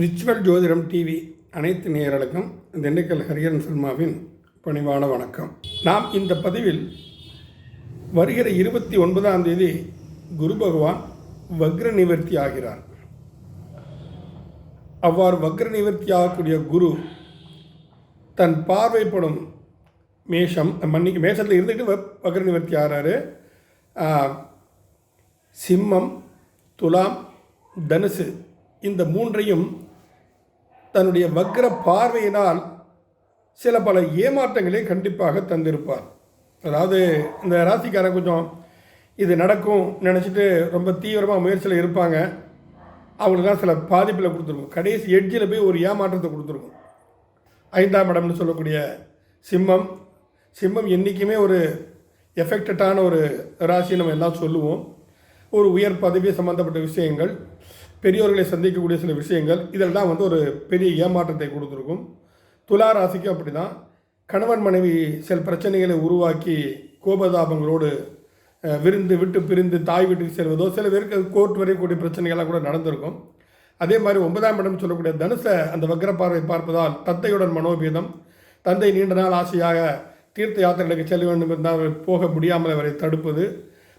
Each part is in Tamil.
ரிச்சுவல் ஜோதிடம் டிவி அனைத்து நேயர்களுக்கும் திண்டுக்கல் ஹரிஹரன் சர்மாவின் பணிவான வணக்கம். நாம் இந்த பதிவில் வருகிற 29ஆம் தேதி குரு பகவான் வக்ர நிவர்த்தி ஆகிறார். அவ்வாறு வக்ர நிவர்த்தி ஆகக்கூடிய குரு தன் பார்வைப்படும் மேஷத்தில் இருந்துட்டு வக்ர நிவர்த்தி ஆகிறாரு. சிம்மம், துலாம், தனுசு இந்த மூன்றையும் தன்னுடைய வக்ர பார்வையினால் சில பல ஏமாற்றங்களை கண்டிப்பாக தந்திருப்பார். அதாவது இந்த ராசிக்காரன் கொஞ்சம் இது நடக்கும் நினச்சிட்டு ரொம்ப தீவிரமாக முயற்சியில் இருப்பாங்க. அவங்களுக்குலாம் சில பாதிப்பில் கொடுத்துருக்கும். கடைசி எட்ஜில் போய் ஒரு ஏமாற்றத்தை கொடுத்துருக்கும். 5ஆம் இடம்னு சொல்லக்கூடிய சிம்மம் என்றைக்குமே ஒரு எஃபெக்டடான ஒரு ராசி நம்ம எல்லாம் சொல்லுவோம். ஒரு உயர் பதவி சம்மந்தப்பட்ட விஷயங்கள், பெரியோர்களை சந்திக்கக்கூடிய சில விஷயங்கள், இதெல்லாம் ஒரு பெரிய ஏமாற்றத்தை கொடுத்துருக்கும். துலா ராசிக்கும் அப்படி தான். கணவன் மனைவி சில பிரச்சனைகளை உருவாக்கி கோபதாபங்களோடு விட்டு பிரிந்து தாய் வீட்டுக்கு செல்வதோ, சில பேருக்கு கோர்ட் வரைக்கூடிய பிரச்சனைகள்லாம் கூட நடந்திருக்கும். அதே மாதிரி 9ஆம் இடம் சொல்லக்கூடிய தனுசை அந்த வக்ர பார்வை பார்ப்பதால் தந்தையுடன் மனோபீதம், தந்தை நீண்ட நாள் ஆசையாக தீர்த்த யாத்திரைகளுக்கு செல்ல வேண்டும் என்றால் போக முடியாமல் அவரை தடுப்பது,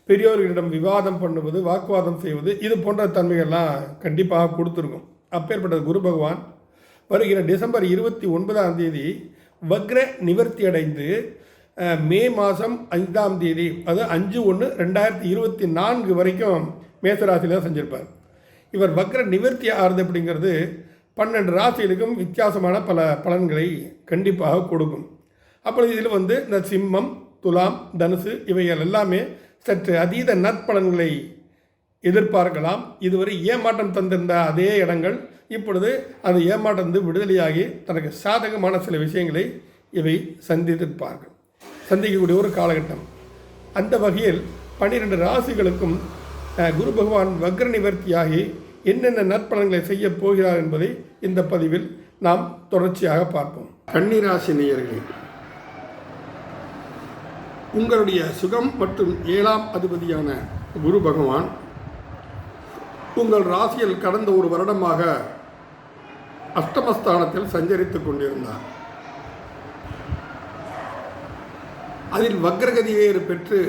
பெரியோர்களிடம் விவாதம் பண்ணுவது, வாக்குவாதம் செய்வது, இது போன்ற தன்மைகள்லாம் கண்டிப்பாக கொடுத்துருக்கும். அப்பேற்பட்ட குரு பகவான் வருகிற டிசம்பர் 29ஆம் தேதி வக்ர நிவர்த்தி அடைந்து மே மாதம் 5ஆம் தேதி, அது 5/1/2024 வரைக்கும் மேசராசியில் செஞ்சிருப்பார். இவர் வக்ர நிவர்த்தி ஆறுது அப்படிங்கிறது 12 ராசிகளுக்கும் வித்தியாசமான பல பலன்களை கண்டிப்பாக கொடுக்கும். அப்பொழுது இதில் இந்த சிம்மம், துலாம், தனுசு இவைகள் எல்லாமே சற்று அதீத நற்பலன்களை எதிர்பார்க்கலாம். இதுவரை ஏமாற்றம் தந்திருந்த அதே இடங்கள் இப்பொழுது அந்த ஏமாற்றம் விடுதலையாகி தனக்கு சாதகமான சில விஷயங்களை இவை சந்திக்கக்கூடிய ஒரு காலகட்டம். அந்த வகையில் 12 ராசிகளுக்கும் குரு பகவான் வக்ர நிவர்த்தியாகி என்னென்ன நற்பலன்களை செய்ய போகிறார் என்பதை இந்த பதிவில் நாம் தொடர்ச்சியாக பார்ப்போம். கன்னிராசி நேயர்களே, உங்களுடைய சுகம் மற்றும் 7ஆம் அதிபதியான குரு பகவான் உங்கள் ராசியில் கடந்த ஒரு வருடமாக அஷ்டமஸ்தானத்தில் சஞ்சரித்துக் கொண்டிருந்தார். அதில் வக்ரகதியை பெற்று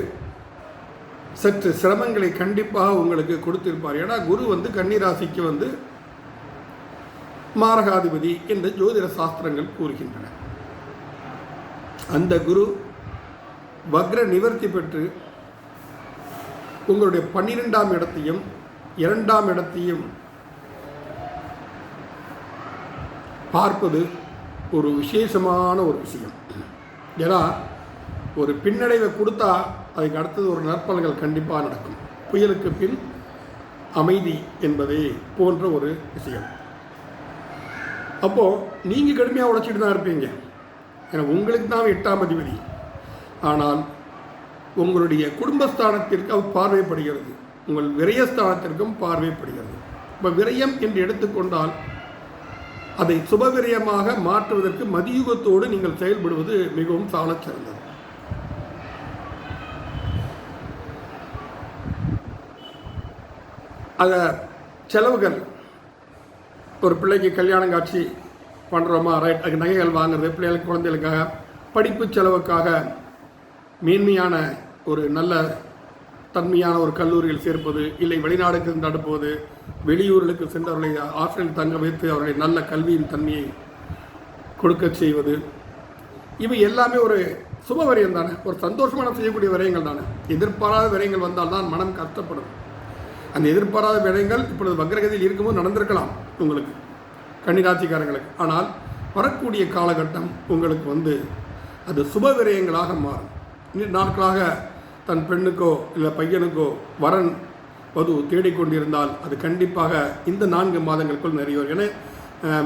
சற்று சிரமங்களை கண்டிப்பாக உங்களுக்கு கொடுத்திருப்பார். ஏன்னா குரு கன்னிராசிக்கு மாரகாதிபதி என்று ஜோதிட சாஸ்திரங்கள் கூறுகின்றன. அந்த குரு வக்ர நிவர்த்தி பெற்று உங்களுடைய 12ஆம் இடத்தையும் 2ஆம் இடத்தையும் பார்ப்பது ஒரு விசேஷமான ஒரு விஷயம். ஏன்னா ஒரு பின்னடைவை கொடுத்தா அதுக்கு அடுத்தது ஒரு நற்பலன்கள் கண்டிப்பாக நடக்கும். புயலுக்கு பின் அமைதி என்பதே போன்ற ஒரு விஷயம். அப்போது நீங்கள் கடுமையாக உழைச்சிட்டு தான் இருப்பீங்க. ஏன்னா உங்களுக்கு தான் 8ஆம் அதிபதி. ஆனால் உங்களுடைய குடும்பஸ்தானத்திற்கு அவர் பார்வைப்படுகிறது, உங்கள் விரயஸ்தானத்திற்கும் பார்வைப்படுகிறது. இப்போ விரயம் என்று எடுத்துக்கொண்டால் அதை சுபவிரயமாக மாற்றுவதற்கு மதியுகத்தோடு நீங்கள் செயல்படுவது மிகவும் சாலச் சிறந்தது. அந்த செலவுகள், ஒரு பிள்ளைக்கு கல்யாணம் காட்சி பண்ணுறோமா, ரைட், அதுக்கு நகைகள் வாங்குறது, பிள்ளைகளுக்கு குழந்தைகளுக்காக படிப்பு செலவுக்காக மேன்மையான ஒரு நல்ல தன்மையான ஒரு கல்லூரியில் சேர்ப்பது, இல்லை வெளிநாடுக்கு சென்று அனுப்புவது, வெளியூர்களுக்கு சென்று அவர்களை ஆசிரியர்கள் தங்க வைத்து அவர்களை நல்ல கல்வியின் தன்மையை கொடுக்க செய்வது, இவை எல்லாமே ஒரு சுப விரயம் தானே, ஒரு சந்தோஷமான செய்யக்கூடிய விரயங்கள் தானே. எதிர்பாராத விரயங்கள் வந்தால்தான் மனம் கஷ்டப்படும். அந்த எதிர்பாராத விரயங்கள் இப்பொழுது வக்ரகதியில் இருக்கும்போது நடந்திருக்கலாம் உங்களுக்கு, கன்னிராசிக்காரங்களுக்கு. ஆனால் வரக்கூடிய காலகட்டம் உங்களுக்கு அது சுப விரயங்களாக மாறும். நாட்களாக தன் பெண்ணுக்கோ இல்லை பையனுக்கோ வரன் வது தேடிக்கொண்டிருந்தால் அது கண்டிப்பாக இந்த 4 மாதங்களுக்குள் நிறைய. ஏன்னா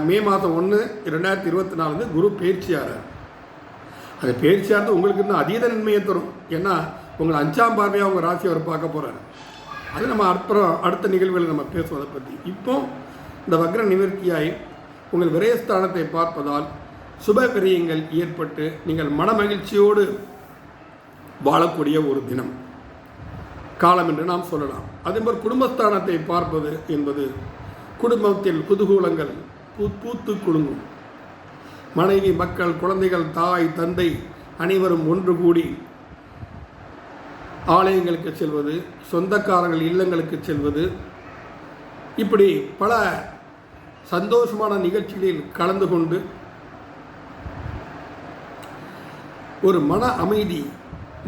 மே மாதம் 1, 2024 குரு பயிற்சியாகிறார். அது பயிற்சியாகிறது உங்களுக்கு இன்னும் அதீத நன்மையை தரும். ஏன்னா உங்களை 5ஆம் பார்வையாக உங்கள் ராசி அவர் பார்க்க போகிறார். அது நம்ம அடுத்த நிகழ்வுகளில் நம்ம பேசுவோம் அதை பற்றி. இப்போ இந்த வக்ர நிவர்த்தியாய் உங்கள் விரயஸ்தானத்தை பார்ப்பதால் சுப விரயங்கள் ஏற்பட்டு நீங்கள் மன மகிழ்ச்சியோடு வாழக்கூடிய ஒரு தினம். காலம் என்று நாம் சொல்லலாம். அதேபோல் குடும்பஸ்தானத்தை பார்ப்பது என்பது குடும்பத்தில் குதூகூலங்கள் பூத்து குலுங்கும். மனைவி, மக்கள், குழந்தைகள், தாய், தந்தை அனைவரும் ஒன்று கூடி ஆலயங்களுக்கு செல்வது, சொந்தக்காரர்கள் இல்லங்களுக்கு செல்வது, இப்படி பல சந்தோஷமான நிகழ்ச்சிகளில் கலந்து கொண்டு ஒரு மன அமைதி,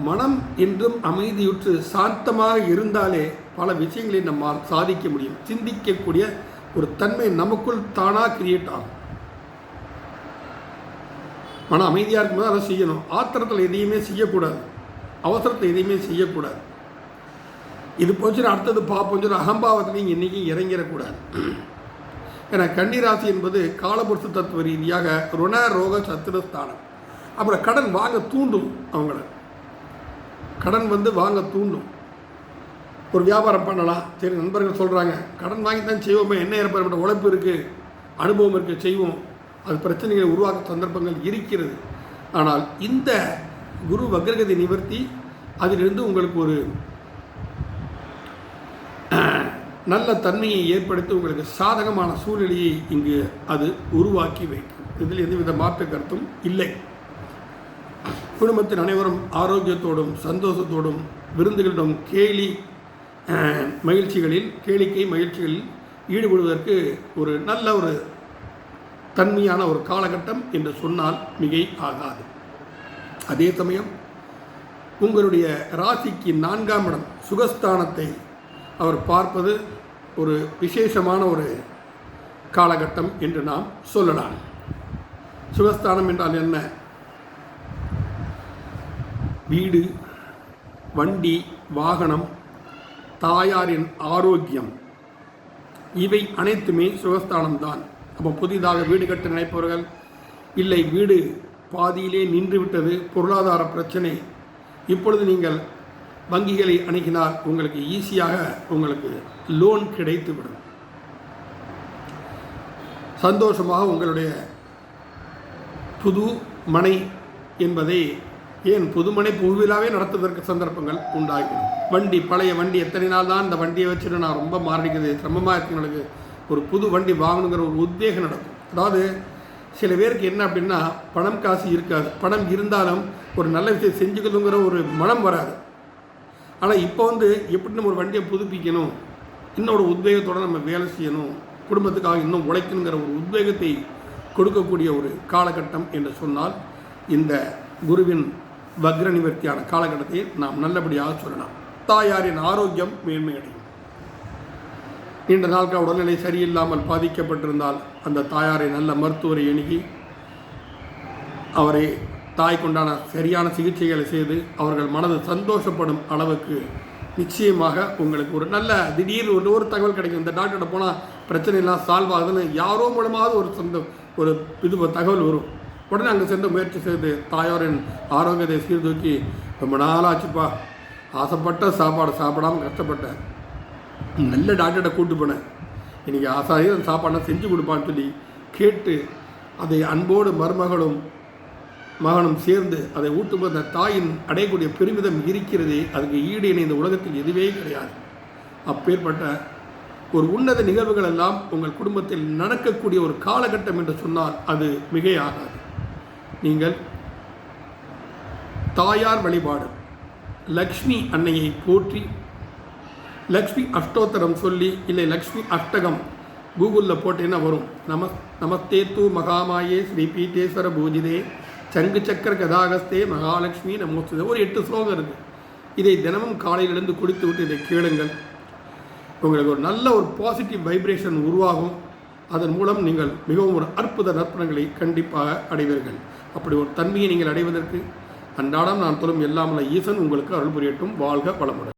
மனம் என்றும் அமைதியுற்று சாந்தமாக இருந்தாலே பல விஷயங்களை நம்மால் சாதிக்க முடியும். சிந்திக்கக்கூடிய ஒரு தன்மை நமக்குள் தானாக கிரியேட் ஆகும். மன அமைதியாக இருக்கும்போது அதை செய்யணும். ஆத்திரத்தில் எதையுமே செய்யக்கூடாது, அவசரத்தில் எதையுமே செய்யக்கூடாது. இது போச்சு அடுத்தது பார்ப்போம் சொல்லி அகம்பாவத்திலையும் என்றைக்கும் இறங்கிடக்கூடாது. ஏன்னா கன்னிராசி என்பது காலபுருஷ தத்துவ ரீதியாக ருண ரோக சத்துரஸ்தானம். அப்புறம் கடன் வாங்க தூண்டும். அவங்கள கடன் வாங்க தூண்டும். ஒரு வியாபாரம் பண்ணலாம், சரி நண்பர்கள் சொல்கிறாங்க கடன் வாங்கி தான் செய்வோமே, என்ன ஏற்பட்ட உழைப்பு இருக்குது, அனுபவம் இருக்குது, செய்வோம். அது பிரச்சனைகளை உருவாக்க சந்தர்ப்பங்கள் இருக்கிறது. ஆனால் இந்த குரு வக்ரகதி நிவர்த்தி அதிலிருந்து உங்களுக்கு ஒரு நல்ல தன்மையை ஏற்படுத்தி உங்களுக்கு சாதகமான சூழ்நிலையை இங்கு அது உருவாக்கி வைக்கும். இதில் எந்தவித மாற்று கருத்தும் இல்லை. குடும்பத்தின் அனைவரும் ஆரோக்கியத்தோடும் சந்தோஷத்தோடும் விருந்துகளிடம் கேளிக்கை மகிழ்ச்சிகளில் ஈடுபடுவதற்கு ஒரு நல்ல ஒரு தன்மையான ஒரு காலகட்டம் என்று சொன்னால் மிகை ஆகாது. அதே சமயம் உங்களுடைய ராசிக்கு 4ஆம் இடம் சுகஸ்தானத்தை அவர் பார்ப்பது ஒரு விசேஷமான ஒரு காலகட்டம் என்று நாம் சொல்லலாம். சுகஸ்தானம் என்றால் என்ன? வீடு, வண்டி, வாகனம், தாயாரின் ஆரோக்கியம், இவை அனைத்துமே சுகஸ்தானம்தான். அப்போ புதிதாக வீடு கட்ட நினைப்பவர்கள், இல்லை வீடு பாதியிலே நின்றுவிட்டது, பொருளாதார பிரச்சனை, இப்பொழுது நீங்கள் வங்கிகளை அணுகினால் உங்களுக்கு ஈஸியாக உங்களுக்கு லோன் கிடைத்துவிடும். சந்தோஷமாக உங்களுடைய புது மனை என்பதை புதுமனை புதுவிழாவே நடத்துவதற்கு சந்தர்ப்பங்கள் உண்டாகிடும். வண்டி, பழைய வண்டி, எத்தனை நாள் தான் இந்த வண்டியை வச்சுட்டு நான் ரொம்ப மாறிக்குது, சிரமமாக இருக்கிறவங்களுக்கு ஒரு புது வண்டி வாங்கணுங்கிற ஒரு உத்வேகம் நடக்கும். அதாவது சில பேருக்கு என்ன அப்படின்னா பணம் காசு இருக்காது, பணம் இருந்தாலும் ஒரு நல்ல விஷயம் செஞ்சுக்கணுங்கிற ஒரு மனம் வராது. ஆனால் இப்போ எப்படி நம்ம ஒரு வண்டியை புதுப்பிக்கணும், இன்னொரு உத்வேகத்தோடு நம்ம வேலை செய்யணும், குடும்பத்துக்காக இன்னும் உழைக்கணுங்கிற ஒரு உத்வேகத்தை கொடுக்கக்கூடிய ஒரு காலகட்டம் என்று சொன்னால் இந்த குருவின் வக்ர நிவர்த்தியான காலகட்டத்தை நாம் நல்லபடியாக சொல்லலாம். தாயாரின் ஆரோக்கியம் மேன்மையடையும். நீண்ட நாட்கள் உடல்நிலை சரியில்லாமல் பாதிக்கப்பட்டிருந்தால் அந்த தாயாரை நல்ல மருத்துவரை அணுகி அவரை தாய்க்குண்டான சரியான சிகிச்சைகளை செய்து அவர்கள் மனது சந்தோஷப்படும் அளவுக்கு நிச்சயமாக உங்களுக்கு ஒரு நல்ல திடீர் ஒரு தகவல் கிடைக்கும். இந்த டாக்டர்கிட்ட போனால் பிரச்சனையெல்லாம் சால்வ் ஆகுதுன்னு யாரோ மூலமாவது ஒரு தகவல் வரும். உடனே அங்கே சென்று முயற்சி செய்து தாயாரின் ஆரோக்கியத்தை சீர்தூக்கி ரொம்ப நாளாச்சுப்பா, ஆசைப்பட்ட சாப்பாடு சாப்பிடாமல் கஷ்டப்பட்டேன், நல்ல டாக்டர்கிட்ட கூப்பிட்டு போனேன், இன்றைக்கி ஆசாரியாக சாப்பாடை செஞ்சு கொடுப்பான்னு சொல்லி கேட்டு அதை அன்போடு மருமகளும் மகனும் சேர்ந்து அதை ஊட்டும்போது அந்த தாயின் அடையக்கூடிய பெருமிதம் இருக்கிறதே, அதுக்கு ஈடு இணை இந்த உலகத்தில் எதுவே கிடையாது. அப்பேற்பட்ட ஒரு உன்னத நிகழ்வுகள் எல்லாம் உங்கள் குடும்பத்தில் நடக்கக்கூடிய ஒரு காலகட்டம் என்று சொன்னால் அது மிகையாகாது. நீங்கள் தாயார் வழிபாடு, லக்ஷ்மி அன்னையை போற்றி லக்ஷ்மி அஷ்டோத்தரம் சொல்லி, இல்லை லக்ஷ்மி அஷ்டகம் கூகுளில் போட்டேன்னா வரும். நமஸ்தே தூ மகாமாயே ஸ்ரீ பீட்டேஸ்வர பூஜிதே சங்கு சக்கர கதாகஸ்தே மகாலட்சுமி நமோஸ்துதே, ஒரு 8 ஸ்லோகம் இருக்குது. இதை தினமும் காலையிலிருந்து குடித்து விட்டு இதை கேளுங்கள். உங்களுக்கு ஒரு நல்ல ஒரு பாசிட்டிவ் வைப்ரேஷன் உருவாகும். அதன் மூலம் நீங்கள் மிகவும் ஒரு அற்புத நற்பலன்களை கண்டிப்பாக அடைவீர்கள். அப்படி ஒரு தன்மையை நீங்கள் அடைவதற்கு அன்றாடம் நான் தொழும் எல்லாமல்ல ஈசன் உங்களுக்கு அருள் புரியட்டும். வாழ்க வளமுடன்.